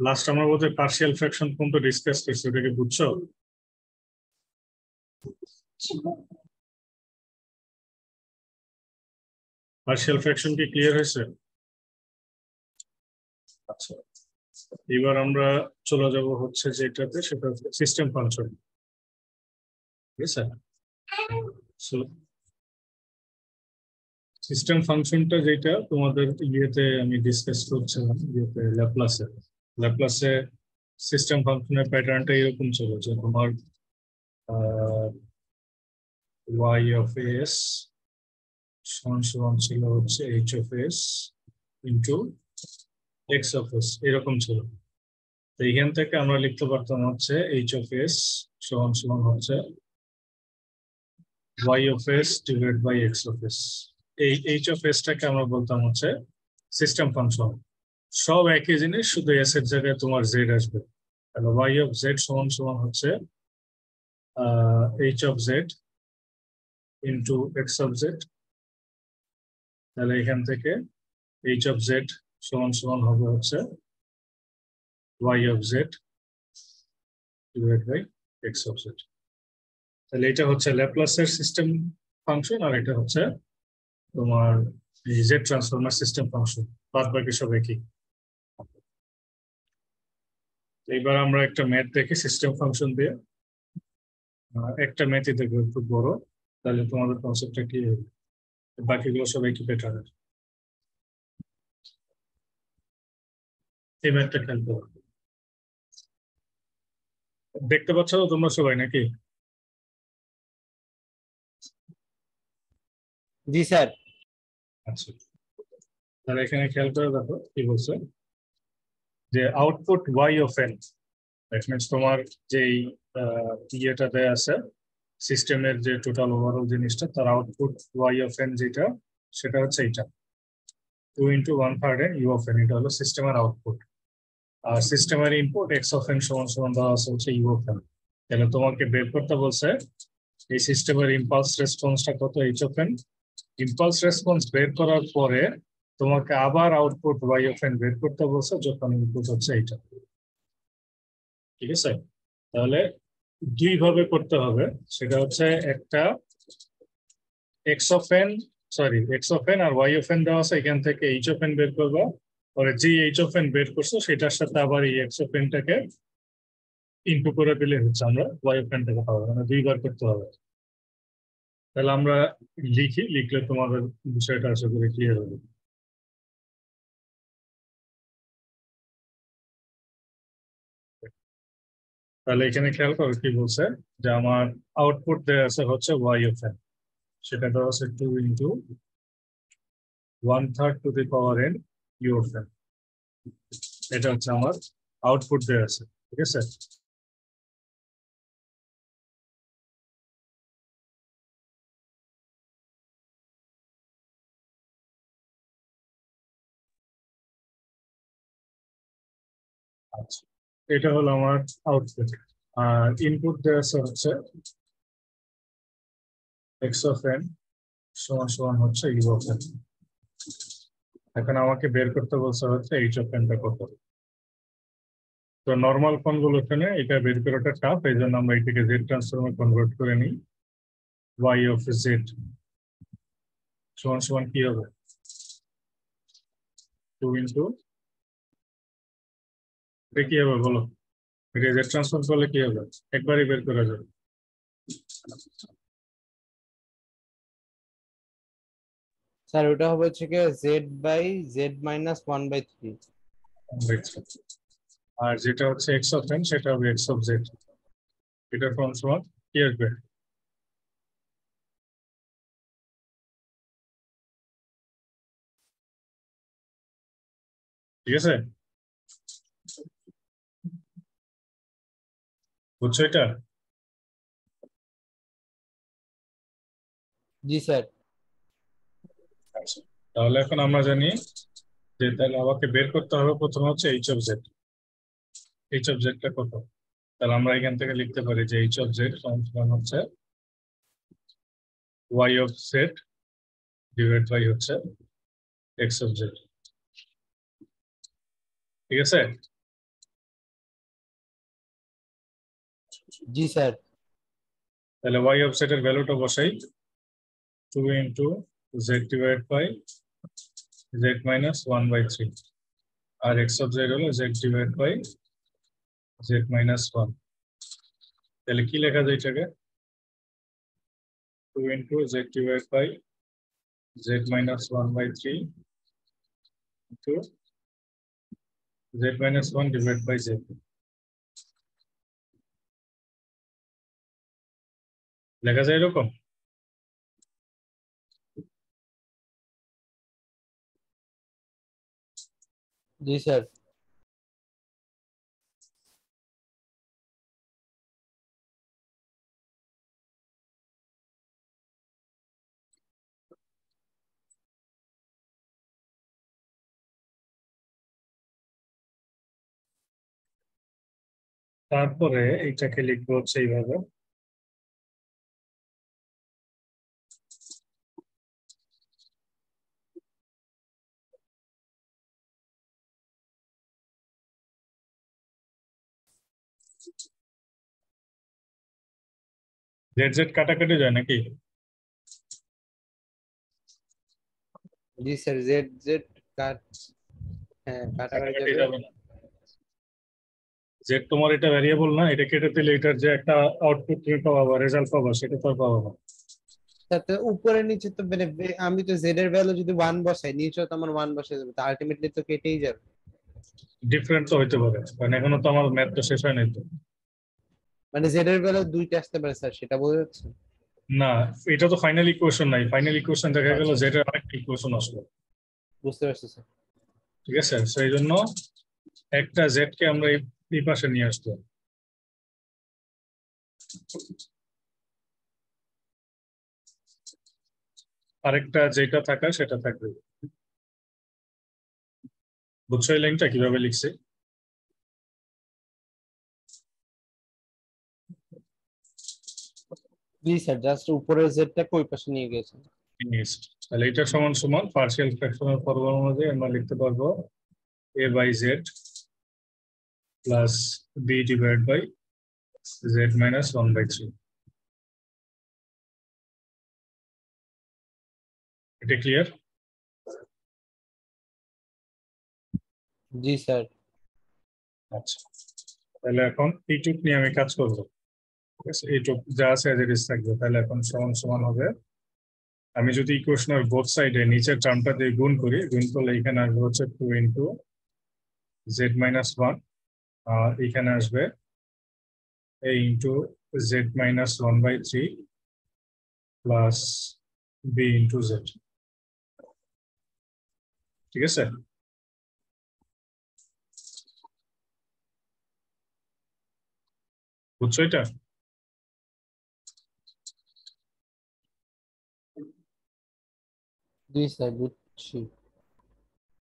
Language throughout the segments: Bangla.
লাস্ট আমরা বোধহয় পার্শিয়াল ফ্র্যাকশন পর্যন্ত ডিসকাস করছি, ওটা কি বুঝছো? পার্শিয়াল ফ্র্যাকশন কি ক্লিয়ার হয়েছে? আচ্ছা, এবার আমরা চলে যাব হচ্ছে যেটাতে, সেটা হচ্ছে সিস্টেম ফাংশন। ঠিক আছে, সিস্টেম ফাংশনটা যেটা তোমাদের ইয়েতে আমি ডিসকাস করছিলাম, ইয়েতে ল্যাপ্লাসে সিস্টেম ফাংশনের প্যাটার্নটা এরকম ছিল যে তোমার y of s সমান ছিল হচ্ছে h of s into x of s, এরকম ছিল। তো এখান থেকে আমরা লিখতে পারতাম হচ্ছে h of s সমান হচ্ছে y of s divide by x of s। এই h of s টাকে আমরা বলতাম হচ্ছে সিস্টেম ফাংশন। সব একই জিনিস, শুধু s এর জায়গায় তোমার z আসবে। তাহলে y of z সমান হচ্ছে h of z into x of z। তাহলে এখান থেকে h of z সমান হবে হচ্ছে y of z divide by x of z। তাহলে এটা হচ্ছে ল্যাপ্লাসের সিস্টেম ফাংশন, আর এটা হচ্ছে তোমার এই জেড ট্রান্সফর্মার সিস্টেম ফাংশন। বাদ বাকি সব একই। এইবার আমরা একটা ম্যাথ দেখি সিস্টেম ফাংশন দিয়ে। একটা ম্যাথই দেখবো একটু বড়, তাহলে তোমাদের কনসেপ্টটা কি হবে, বাকিগুলো সব একই প্যাটার্নের। এই ম্যাথটা খেলতে হবে, দেখতে পাচ্ছ তো তোমরা সবাই নাকি? জি স্যার। আচ্ছা, তাহলে এখানে খেয়াল করে দেখো কি বলছে, যে output y of n, that means তোমার যেই ইয়েটা দেয়া আছে সিস্টেমের যে টোটাল ওভারঅল জিনিসটা, তার আউটপুট y of n যেটা, সেটা হচ্ছে এইটা 2 into 1/3 n u of n। এটা হলো সিস্টেমের আউটপুট। আর সিস্টেমের ইনপুট x of n সমান দেওয়া আছে হচ্ছে u of n। তাহলে তোমাকে বের করতে বলছে এই সিস্টেমের ইম্পালস রেসপন্সটা কত, h of n। Impulse response বের করার পরে তোমাকে আবার আউটপুট y of n বের করতে বলছে, যখন ইনপুট হচ্ছে এইটা। ঠিক আছে, তাহলে দুই ভাবে করতে হবে। সেটা হচ্ছে একটা x of n, sorry x of n আর y of n দেওয়া আছে, এখান থেকে h of n বের করবো। পরে যে h of n বের করছো সেটার সাথে আবার এই x of n টাকে ইনটু করে দিলে হচ্ছে আমরা y of n টাকে পাবো, মানে দুইবার করতে হবে। তাহলে আমরা লিখলে তোমাদের বিষয়টা আশা করি ক্লিয়ার হবে। তাহলে এখানে খেয়াল করো কি বলছে, যে আমার আউটপুট দেওয়া আছে হচ্ছে y of n, সেটা দেওয়া আছে 2 into 1/3 to the power n u of n। এটা হচ্ছে আমার আউটপুট দেওয়া আছে। ঠিক আছে, আচ্ছা, এটা হলো আমার আউটপুট। আর ইনপুট দেওয়া আছে হচ্ছে x of n সমান হচ্ছে u of n। এখন আমাকে বের করতে বলছে হচ্ছে h of n টা কত। তো নর্মাল কনভলিউশনে এটা বের করাটা টাফ, এই জন্য আমরা এটাকে জেড ট্রান্সফর্মে কনভার্ট করে নিই। y of z সমান কি হবে, 2 into, এটা কি হবে বলো, এটা জেড ট্রান্সফর্ম করলে কি হবে, একবারই বের করা যাবে। স্যার ওটা হবে হচ্ছে কি z/z-1/3। আর যেটা হচ্ছে x of n সেটা হবে x of z। এটার ফর্ম সমান কি আসবে, ঠিক আছে? বুঝছো এটা? জি স্যার। আচ্ছা, তাহলে এখন আমরা জানি যে তাহলে আমাকে বের করতে হবে প্রথমে হচ্ছে h of z। h of z টা কত, তাহলে আমরা এখান থেকে লিখতে পারি যে h of z সমান হচ্ছে y of z divide by হচ্ছে x of z। ঠিক আছে? জি স্যার। তাহলে y অফ z এর ভ্যালুটা বসাই 2 into z divided by z minus 1/3 R x of z হলো z divided by z minus 1। তাহলে কি লেখা যায় এটাকে? 2 into z divided by z minus 1/3 into z minus 1 divided by z। লেখা যায় এরকম? জি স্যার। তারপরে এইটাকে লিখবো হচ্ছে এইভাবে, জেড জেড কাটাকাটি যায় নাকি? জি স্যার, জেড জেড কাট, হ্যাঁ কাটাকাটি কাটাকাটি যাবে। যাবে না। জেড তোমার এটা ভ্যারিয়েবল না, এটা কেটে দিলে এটার যে একটা আউটপুট তুমি পাবা বা রেজাল্ট পাবা সেটা তো আর পাবা না। তাতে উপরে নিচে তো মানে আমি তো জেড এর ভ্যালু যদি 1 বসাই, নিচেও তো আমার 1 বসে যাবে, তো আলটিমেটলি তো কেটেই যাবে। ডিফারেন্ট তো হইতে পারে, কারণ এখনো তো আমার ম্যাথ তো শেষ হয় নাই তো। মানে জেড এর ভ্যালু দুইটা আসতে পারে স্যার, সেটা বোঝা যাচ্ছে? না, এটা তো ফাইনাল ইকুয়েশন নাই, ফাইনাল ইকুয়েশন দেখা গেল আচ্ছা জেড আচ্ছা, এর আরেকটা ইকুয়েশন আসলো। বুঝতে পারছি স্যার। ঠিক আছে, সেই জন্য একটা জেড কে আমরা এই পাশে নিয়ে আসবো। আরেকটা যেটা থাকা সেটা থাকবে। বুঝছো এই লাইনটা কিভাবে লিখছে? জি স্যার, জাস্ট উপরের জেডটা ওই পাশে নিয়ে গেছেন। তাহলে এটা সমান সমান পার্শিয়াল ফ্র্যাকশনের ফর্মুলা অনুযায়ী আমরা লিখতে পারবো a by Z plus B divide by Z minus 1/3। এটা ক্লিয়ার? জি স্যার। আচ্ছা, তাহলে এখন এইটুক নিয়ে আমি কাজ করবো। ঠিক আছে, এইটুক যা আছে as it is থাকবে। তাহলে এখন সমান সমান হবে, আমি যদি ইকুয়েশনের বোথ সাইডে নিচের টার্মটা দিয়ে গুণ করি, গুণ করলে এখানে আসবে হচ্ছে 2 ইন্টু জেড মাইনাস 1, আর এখানে আসবে a into Z minus 1/3 plus B into Z. ঠিক আছে, বুঝছো এটা? জি স্যার, বুঝছি।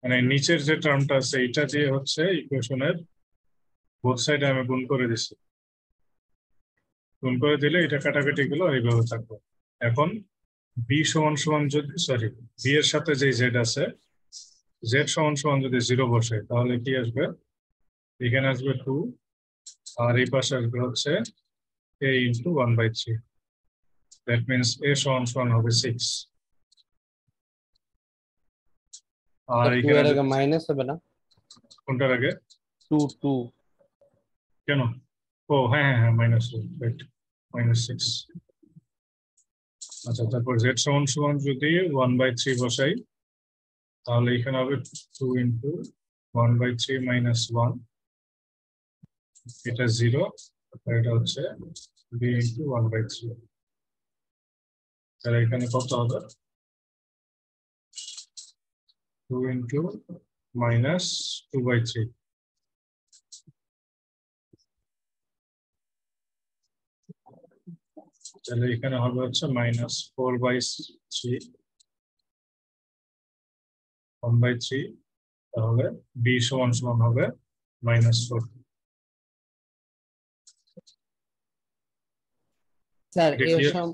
মানে নিচের যে টার্মটা আছে এটা দিয়ে হচ্ছে ইকুয়েশনের বোথ সাইডে আমি গুণ করে দিচ্ছি। গুণ করে দিলে এটা কাটাকাটি গুলো এইভাবে থাকবে। এখন বি সমান সমান যদি, সরি, বি এর সাথে যে জেড আছে, জেড সমান সমান যদি 0 বসে তাহলে কি আসবে? এখানে আসবে 2, আর এই পাশে আসবে হচ্ছে a into 1/3। That means a সমান সমান হবে 6। আর স্যার 2 এখানে এর আগে যদি, মাইনাস হবে না? কোনটার আগে? 2 2। কেন? ও হ্যাঁ হ্যাঁ হ্যাঁ, মাইনাস, রাইট, -6। আচ্ছা, তারপর জেড সমান সমান যদি 1/3 বসাই তাহলে এখানে হবে 2 ইন্টু 1/3 মাইনাস 1, এটা 0, এটা হচ্ছে বি ইন্টু 1/3। তাহলে এখানে কত হবে? 2 ইন্টু মাইনাস 2/3। তাহলে এখানে হবে হচ্ছে -4/3 1/3। তাহলে বি সমান সমান হবে -4। স্যার এটা এর ক্লিয়ার?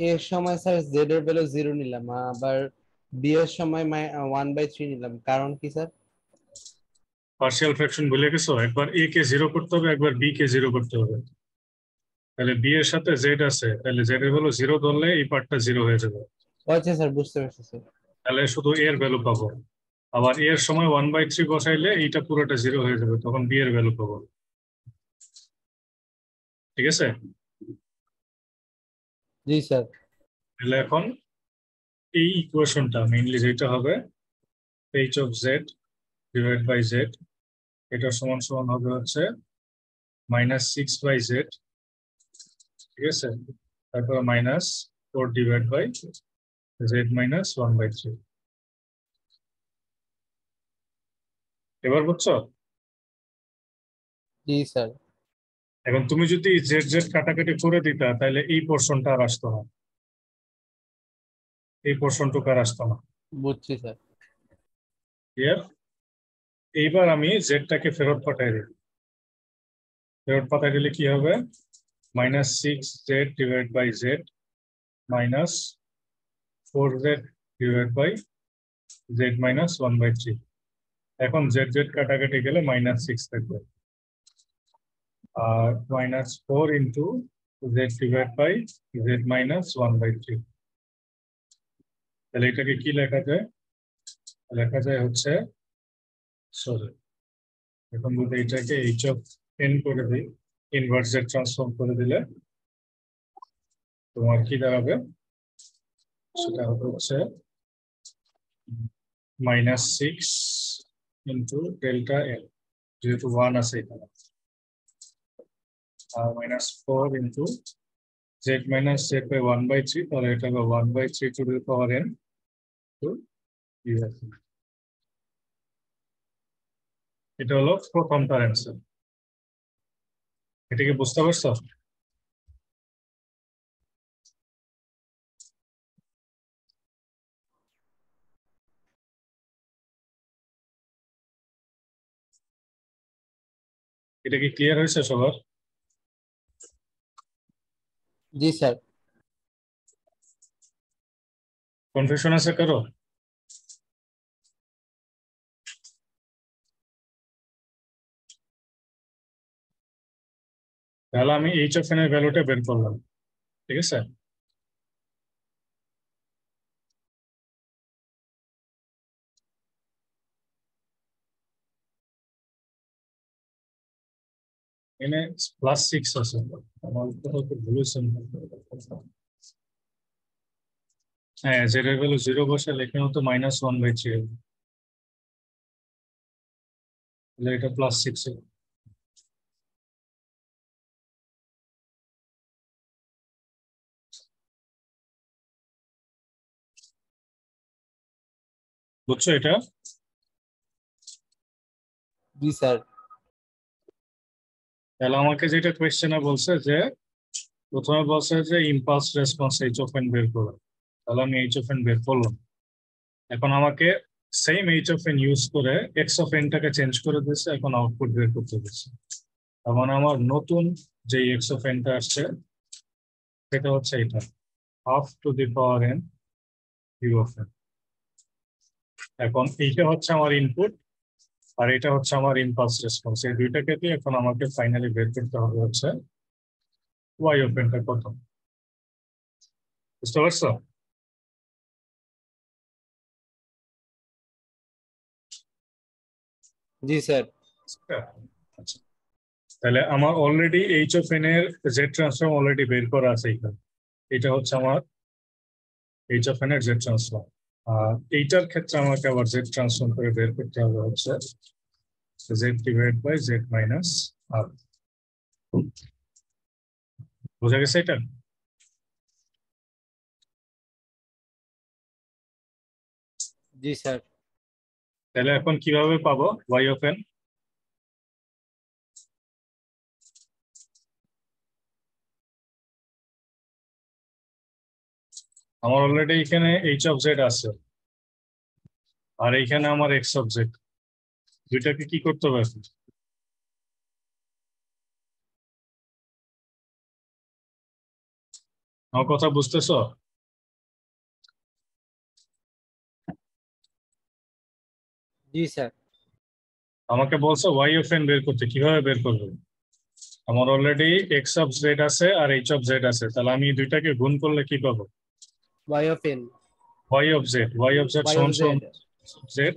এর সময় স্যার জেড এর ভ্যালু 0 নিলাম, আবার বি এর সময় 1/3 নিলাম, কারণ কি স্যার? পার্শিয়াল ফ্র্যাকশন ভুলে গেছো, একবার এ কে জিরো করতে হবে, একবার বি কে জিরো করতে হবে। তাহলে বি এর সাথে জেড আছে, তাহলে জেড এর ভ্যালু জিরো ধরলে এই পার্টটা জিরো হয়ে যাবে। আচ্ছা স্যার, বুঝতে পারছি স্যার। তাহলে শুধু এর ভ্যালু পাবো। আবার এর সময় 1/3 বসাইলে এইটা পুরোটা জিরো হয়ে যাবে, তখন বি এর ভ্যালু পাবো। ঠিক আছে? জি স্যার। তাহলে এখন এই ইকুয়েশনটা মেইনলি যেটা হবে H of Z divide by Z, এটা সমান সমান হবে হচ্ছে -6/z। ঠিক আছে? তারপর -4 ডিভাইড বাই জেড -1/3। এবার বুঝছো? জি স্যার। এখন তুমি যদি জেড জেড কাটাকাটি করে দিতা, তাহলে এই পোর্শনটা আর আসতো না, এই পোর্শনটুকু আর আসতো না। বুঝছি স্যার। ক্লিয়ার? এইবার আমি জেডটাকে ফেরত পাঠাই দিই। ফেরত পাঠাই দিলে কি হবে? -6z divide by Z -4z divide by Z -1/3। এখন জেড জেড কাটাকাটি গেলে -6 থাকবে, আর -4 into Z divide by Z -1/3। তাহলে এটাকে কি লেখা যায়? লেখা যায় হচ্ছে, সরি, এখন যদি এটাকে এইচ অফ এন করে দিই, ইনভার্স জেড ট্রান্সফর্ম করে দিলে তোমার কি দাঁড়াবে? সেটা হবে হচ্ছে -6 ইন্টু ডেল্টা এন, যেহেতু 1 আছে এখানে, আর -4 ইন্টু জেড -z/1/3, তাহলে এটা হবে 1/3 to the power n to U. এটা হলো প্রথমটার অ্যান্সার। এটাকে বুঝতে পারছো? এটা কি ক্লিয়ার হয়েছে সবার? জি স্যার। কনফিউশন আছে কারো? তাহলে আমি এইচ অফ এন এর ভ্যালুটা বের করলাম। ঠিক আছে? এখানে +6 আছে, আমার কোথাও একটু ভুল হয়েছে। হ্যাঁ, জেড এর ভ্যালু 0 বসালে এখানেও তো -1/3 হবে, তাহলে এটা +6 হবে। বুঝছো এটা? জি স্যার। তাহলে আমাকে যেটা কোয়েশ্চেনে বলছে যে, প্রথমে বলছে যে impulse response H of N বের করো, তাহলে আমি এইচ অফ এন বের করলাম। এখন আমাকে same H of N use করে এক্স অফ এনটাকে চেঞ্জ করে দিচ্ছে, এখন আউটপুট বের করতে দিচ্ছে। তার মানে আমার নতুন যে এক্স অফ এনটা আসছে সেটা হচ্ছে এটা, have to the power N U of N. এখন এইটা হচ্ছে আমার ইনপুট, আর এটা হচ্ছে আমার ইম্পালস রেসপন্স। এই দুইটাকে দিয়ে এখন আমাকে ফাইনালি বের করতে হবে হচ্ছে ওয়াই অফ এনটা কত। বুঝতে পারছো? জি স্যার। আচ্ছা, তাহলে আমার অলরেডি এইচ অফ এন এর জেড ট্রান্সফর্ম অলরেডি বের করা আছে এখানে। এটা হচ্ছে আমার এইচ অফ এন এর জেড ট্রান্সফর্ম। আর এইটার ক্ষেত্রে আমাকে আবার জেড ট্রান্সফর্ম করে বের করতে হবে হচ্ছে Z divide by Z minus R. বোঝা গেছে এটা? জি স্যার। তাহলে এখন কিভাবে পাবো ওয়াই অফ এন? আমার অলরেডি এখানে এইচ অফ জেড আছে, আর এইখানে আমার এক্স অফ জেড। দুইটাকে কি করতে হবে এখন? আমার কথা বুঝতেছো? জি স্যার। আমাকে বলছো ওয়াই অফ এন বের করতে, কিভাবে বের করবো? আমার অলরেডি এক্স অফ জেড আছে আর এইচ অফ জেড আছে, তাহলে আমি দুইটাকে গুণ করলে কি পাবো? y of n, Y of Z, y of সমান z, সমান জেড।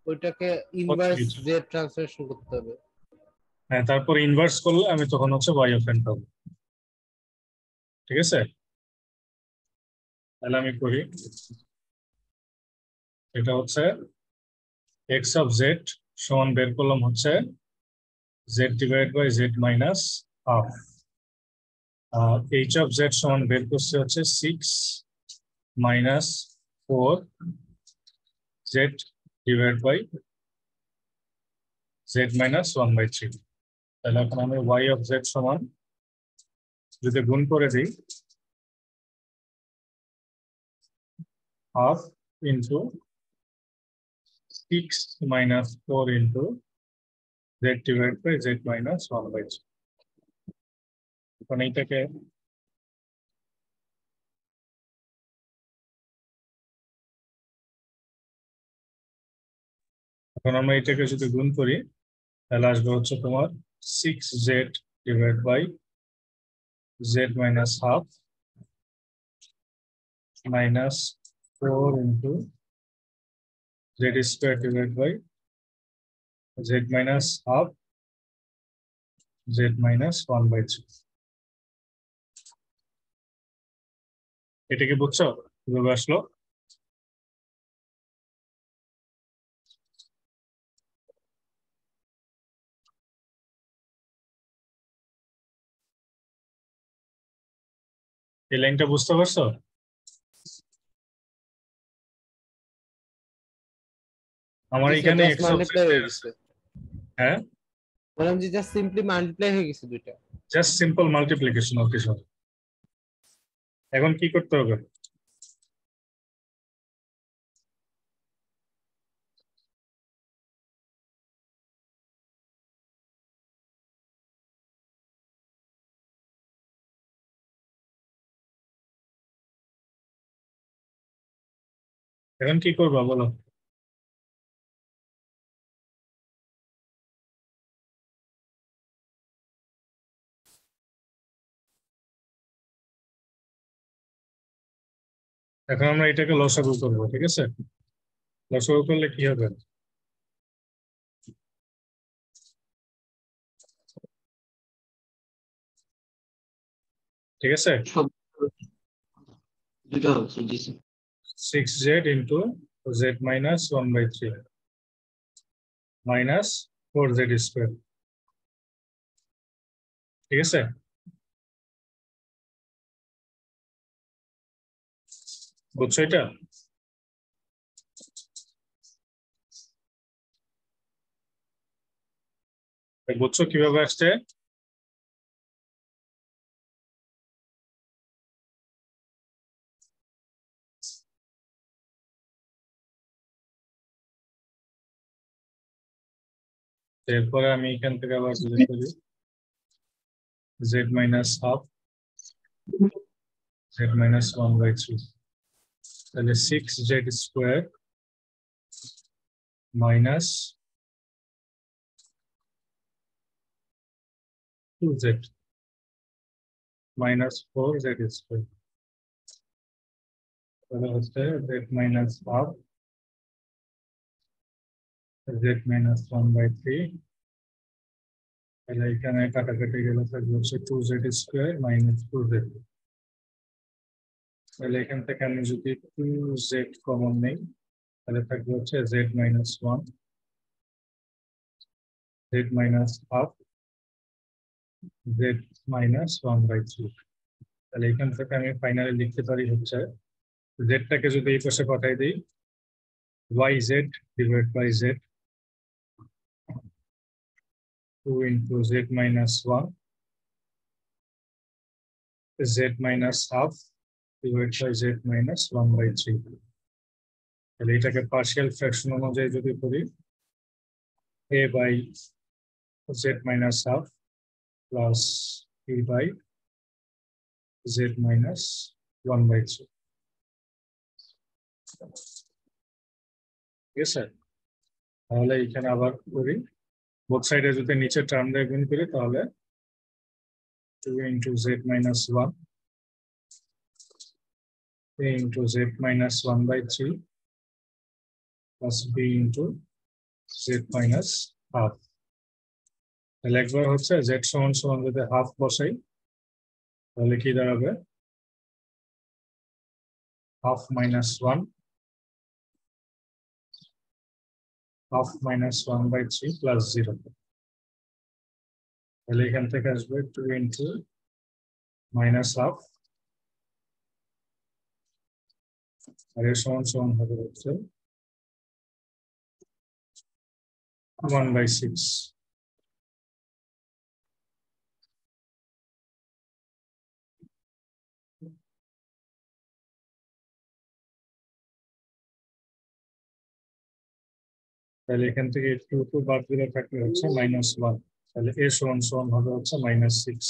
ওইটাকে ইনভার্স z ট্রান্সফরমেশন করতে হবে। হ্যাঁ, তারপর ইনভার্স করলে আমি তখন হচ্ছে ওয়াই অফ এন পাবো। ঠিক আছে, তাহলে আমি করি, এটা হচ্ছে এক্স অফ জেড সমান বের করলাম হচ্ছে Z divide by Z minus half. H of Z সমান বের করছে হচ্ছে 6 - 4 Z divide by Z minus 1/3। তাহলে এখন আমি ওয়াই অফ জেড সমান যদি গুণ করে দিই, half into 6 - 4 into Z divide by Z minus 1/3। এখন এইটাকে যদি গুণ করি, তাহলে আসবে হচ্ছে তোমার 6z divide by Z minus half minus 4 into Z square divide by Z minus half Z minus 1/3। এটা কি বুঝছো কিভাবে আসলো? এই লাইনটা বুঝতে পারছো? আমার এখানে just x of multiply Z হয়ে আছে। গেছে, হ্যাঁ, বললাম যে জাস্ট সিম্পলি মাল্টিপ্লাই হয়ে গেছে দুইটা। জাস্ট সিম্পল মাল্টিপ্লিকেশন আর কিছু না। এখন কি করতে হবে? এখন কি করবা বলো? এখন আমরা এটাকে লসাগু করবো, ঠিক আছে? লসাগু করলে কি হবে? ঠিক আছে, সব দুটো হচ্ছে, জি sir. 6z into Z minus 1/3 minus 4z square. ঠিক আছে, বুঝছো এটা? বুঝছো কিভাবে আসছে? এরপরে আমি এখান থেকে আবার যদি করি Z minus half Z minus 1/3, তাহলে 6z square minus 2z minus 4z square, তাহলে হচ্ছে Z minus half Z minus 1/3। তাহলে এখানে কাটাকাটি গেলে থাকবে হচ্ছে 2z স্কোয়ার মাইনাস 2z। তাহলে এখান থেকে আমি যদি 2z কমন নেই, তাহলে থাকবে হচ্ছে Z minus 1 Z minus half Z minus 1/3। তাহলে এখান থেকে আমি ফাইনালি লিখতে পারি হচ্ছে জেডটাকে যদি এই পাশে পাঠাই দিই, yz divide by Z 2 into Z minus 1 Z minus half divide by Z minus 1/3। তাহলে এটাকে পার্শিয়াল ফ্র্যাকশন অনুযায়ী যদি করি, a by Z minus half plus b by Z minus 1/3। ঠিক আছে, তাহলে এখানে আবার করি, বোথ সাইডে যদি নিচে টার্ম দিয়ে গুণ করি তাহলে 2 into z minus 1 a into z minus 1 by 3 plus b into z minus half. তাহলে একবার হচ্ছে z সমান সমান যদি হাফ বসাই তাহলে কি দাঁড়াবে, half minus 1 half minus 1 by 3 plus 0. তাহলে এখান থেকে আসবে 2 into minus half আর এর সমান সমান হবে হচ্ছে 1 by 6. তাহলে এখান থেকে 2 বাদ দিলে থাকবে হচ্ছে -1, তাহলে a সমান সমান হবে হচ্ছে -6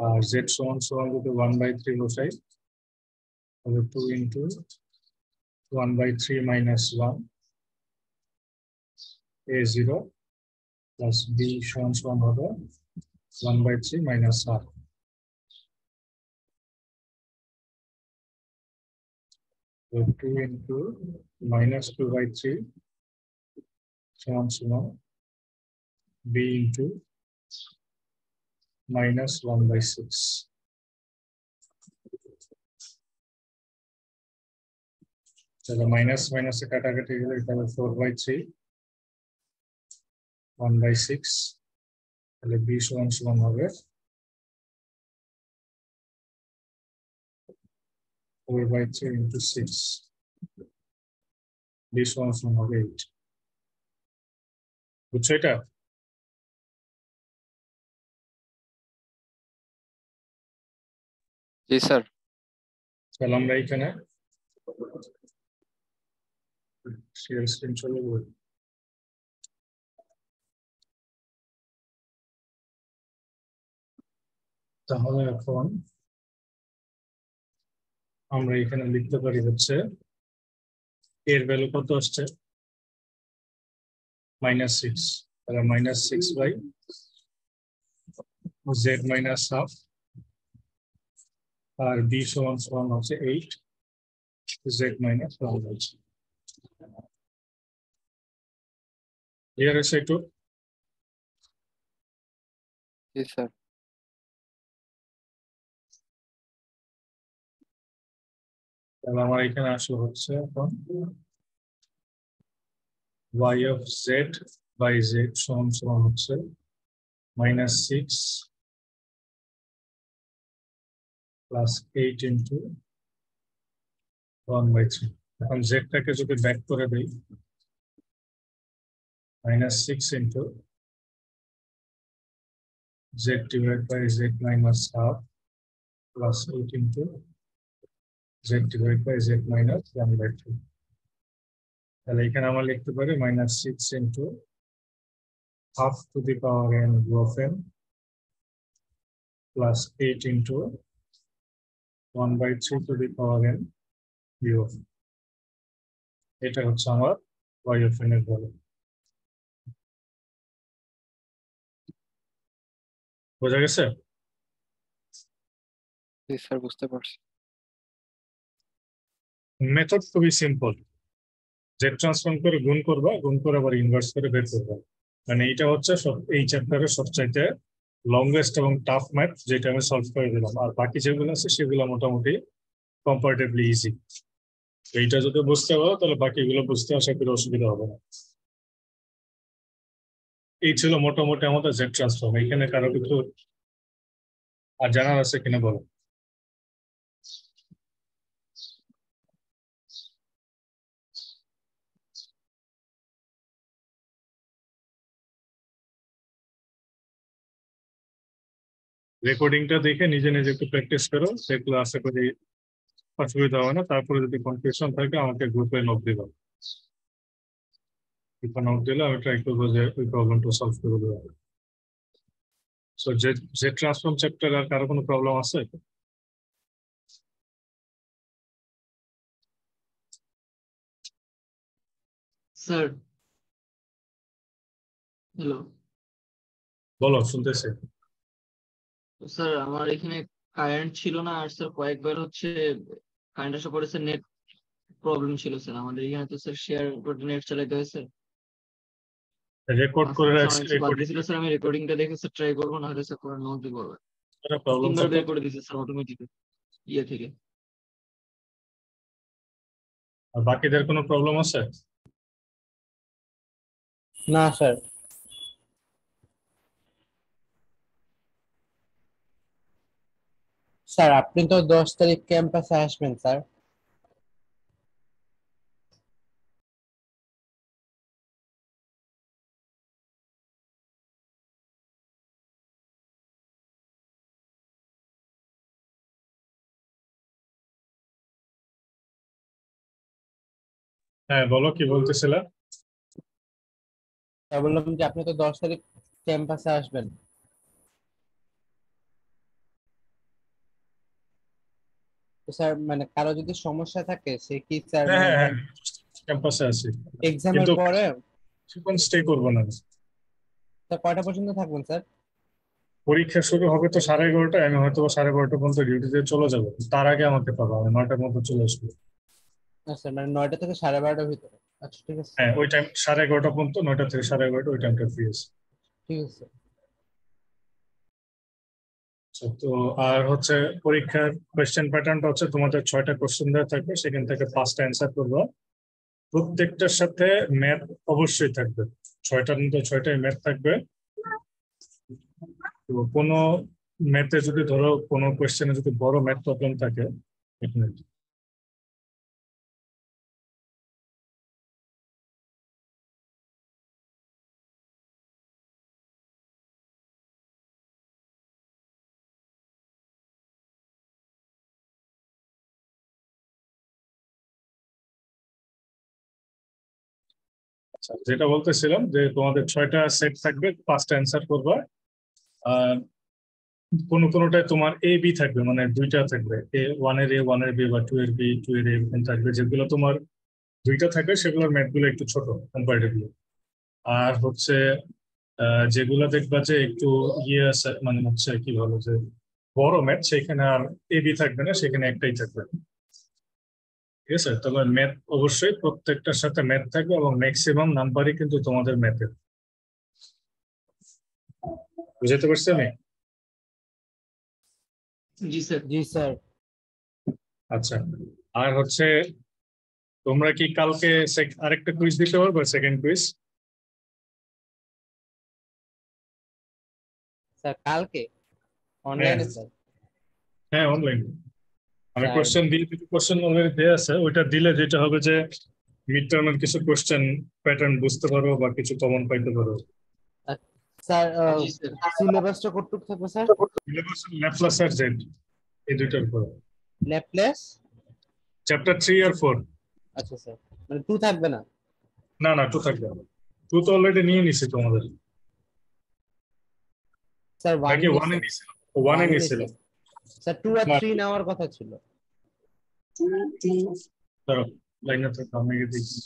আর z সমান সমান যদি 1 by 3 বসাই তাহলে 2 into 1 by 3 minus 1 a0 plus b সমান সমান হবে 1 by 3 minus half. So 2 into -2 by 3 সমান সমান b into -1 by 6. তাহলে মাইনাস মাইনাসে কাটাকাটি গেলে তাহলে 4 by 3 1 by 6, তাহলে b সমান সমান হবে 4 by 3 into 6, b সমান সমান হবে 8. বুঝছো এটা? জি স্যার। তাহলে আমরা এখানে শেয়ার স্ক্রিন চলে যাব। তাহলে এখন আমরা এখানে লিখতে পারি হচ্ছে এর ভ্যালু কত আসছে -6, তাহলে -6 by z minus half R b সমান সমান হচ্ছে 8 z minus 1 by 3. ক্লিয়ার আছে একটু? জি স্যার। তাহলে আমার এখানে আসলে হচ্ছে এখন y of z by z সমান সমান হচ্ছে -6 plus 8 into 1 by 3. এখন z টাকে যদি ব্যাক করে দেই -6 into z divided by z minus half plus 8 into z divided by z minus 1 by 2. তাহলে এখানে আমরা লিখতে পারি -6 into half to the power n of n plus 8 into 1 by 3 to the power n u of n. এটা হচ্ছে আমার y of n এর ভ্যালু। বোঝা গেছে? জি স্যার, বুঝতে পারছি। মেথড খুবই সিম্পল, জেড ট্রান্সফর্ম করে গুণ করবা, গুণ করে আবার ইনভার্স করে বের করবা। মানে এইটা হচ্ছে এই চ্যাপ্টারের সবচাইতে লংগেস্ট এবং টাফ ম্যাথ, যেটা আমি সলভ করে দিলাম। আর বাকি যেগুলো আছে সেগুলো মোটামুটি কম্পারেটিভলি ইজি। এইটা যদি বুঝতে পারো তাহলে বাকিগুলো বুঝতে আশা করি অসুবিধা হবে না। এই ছিল মোটামুটি আমাদের জেড ট্রান্সফর্ম। এখানে কারো কিছু আর জানার আছে কিনা বলো? রেকর্ডিংটা দেখে নিজে নিজে একটু প্র্যাকটিস করো, সেগুলো আশা করি অসুবিধা হবে না। তারপরে যদি কনফিউশন থাকে আমাকে গ্রুপে নোট দিবা, নোট দিলে আমি ট্রাই করবো যে ওই প্রবলেমটা সলভ করে দেবো। সো জেড ট্রান্সফর্ম চ্যাপ্টার আর কারো কোনো প্রবলেম আছে? স্যার হ্যালো বলো, শুনতেছি। স্যার আমার এখানে কারেন্ট ছিল না আর স্যার কয়েকবার হচ্ছে কারেন্ট আসার পরে স্যার নেট প্রবলেম ছিল স্যার আমাদের এখানে তো স্যার শেয়ার করে নেট চালাতে হয় স্যার রেকর্ড করে স্যার রাখছি, অনেক কিছু বাদ রেকর্ডিং দিয়েছিল স্যার আমি রেকর্ডিংটা দেখে স্যার ট্রাই করবো না হলে স্যার করে নোট দিব প্রবলেম তিনবার থাকলে বের করে দিয়েছে স্যার অটোমেটিক ইয়ে থেকে আর বাকিদের কোনো প্রবলেম আছে? না স্যার। স্যার আপনি তো 10 তারিখ ক্যাম্পাসে আসবেন স্যার। হ্যাঁ বলো, কি বলতেছিলে? স্যার বললাম যে আপনি তো 10 তারিখ ক্যাম্পাসে আসবেন। তো স্যার মানে কারো যদি সমস্যা থাকে সে কি স্যার হ্যাঁ মানে হ্যাঁ হ্যাঁ, ধরেন ক্যাম্পাসে আছি, এক্সামের কিন্তু পরে কিছুক্ষণ স্টে করবো না। স্যার কয়টা পর্যন্ত থাকবেন স্যার? পরীক্ষা শুরু হবে তো 11:30টায়, আমি হয়তো 12:30 পর্যন্ত ডিউটিতে চলে যাবো, তার আগে আমাকে পাবো, আমি 9টার মধ্যে চলে আসবো। আচ্ছা মানে 9টা থেকে 12:30টার ভিতরে। আচ্ছা ঠিক আছে স্যার। হ্যাঁ ওই টাইম 11:30 পর্যন্ত, 9টা থেকে 11:30 ওই টাইমটা ফ্রি আছে। ঠিক আছে স্যার। আচ্ছা, তো আর হচ্ছে পরীক্ষার কোয়েশ্চেন প্যাটার্নটা হচ্ছে তোমাদের 6টা কোশ্চেন দেওয়া থাকবে, সেখান থেকে 5টা অ্যান্সার করবো। প্রত্যেকটার সাথে ম্যাথ অবশ্যই থাকবে, 6টার মধ্যে 6টাই ম্যাথ থাকবে। তো কোনো ম্যাথে যদি ধরো কোনো কোয়েশ্চেনে যদি বড় ম্যাথ প্রবলেম থাকে, এক মিনিট। আচ্ছা, যেটা বলতেছিলাম যে তোমাদের 6টা সেট থাকবে, 5টা অ্যান্সার করবা। আর কোনোটায় তোমার এ বি থাকবে, মানে দুইটা থাকবে, এ ওয়ান এর বি বা টু এর বি, টু এর এরকম থাকবে। যেগুলো তোমার দুইটা থাকবে সেগুলোর ম্যাথ গুলো একটু ছোট কম্পারেটিভলি। আর হচ্ছে যেগুলো দেখবা যে একটু ইয়ে আছে, মানে হচ্ছে কি বলো যে বড় ম্যাথ, সেখানে আর এ বি থাকবে না, সেখানে একটাই থাকবে। ঠিক আছে, তবে ম্যাথ অবশ্যই প্রত্যেকটার সাথে ম্যাথ থাকবে, এবং ম্যাক্সিমাম নাম্বারই কিন্তু তোমাদের ম্যাথের। বুঝতে পারছি আমি? জি স্যার জি স্যার। আচ্ছা, আর হচ্ছে তোমরা কি কালকে আরেকটা কুইজ দিতে পারবে, সেকেন্ড কুইজ? স্যার কালকে হ্যাঁ অনলাইনে স্যার? হ্যাঁ, অনলাইন। আমি স্যার কোশ্চেন দিয়ে, কিছু কোশ্চেন অলরেডি দেওয়া আছে, ওইটা দিলে যেটা হবে যে মিড টার্মের কিছু কোশ্চেন প্যাটার্ন বুঝতে পারো বা কিছু কমন পাইতে পারো। স্যার জি স্যার সিলেবাসটা কতটুকু থাকবে স্যার? সিলেবাস ল্যাপ্লাস আর জেড, এই দুইটার উপর। ল্যাপ্লেস। চ্যাপ্টার 3 আর 4। আচ্ছা স্যার মানে 2 থাকবে না? না না, 2 থাকবে না, 2 তো অলরেডি নিয়ে নিছি তোমাদের। স্যার 1 নাকি 1-এ নিছেন? নিছিল? 1-এ 1 নিছিল। নিছেন স্যার। 2 আর 3 নেওয়ার কথা ছিল। 2 ধরো, লাইনে থাকো, আমি দেখি।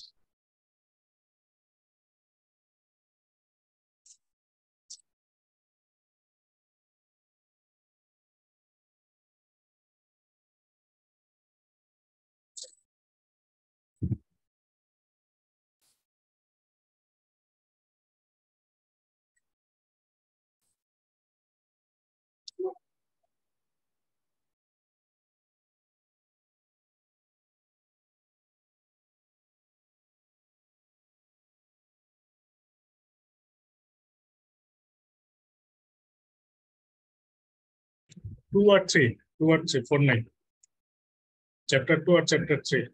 টু আর থ্রি, 4 নাই, চ্যাপ্টার 2 আর চ্যাপ্টার 3।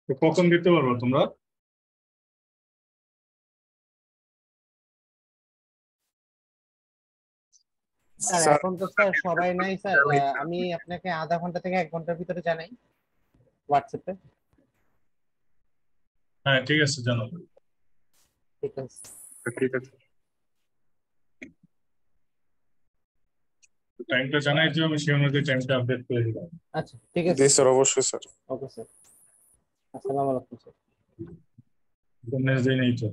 তো কখন দিতে পারবো তোমরা? স্যার এখন তো স্যার সবাই নাই স্যার। আমি আপনাকে আধা ঘন্টা থেকে 1 ঘন্টার ভিতরে জানাই হোয়াটসঅ্যাপে। হ্যাঁ ঠিক আছে, জানাও। ঠিক আছে। ঠিক আছে। টাইমটা জানাই যে আমি সেই অনুযায়ী টাইমটা আপডেট করে দিলাম। আচ্ছা ঠিক আছে জি স্যার, অবশ্যই স্যার। ওকে স্যার আসসালামু আলাইকুম স্যার নেক্সট দিন এই তো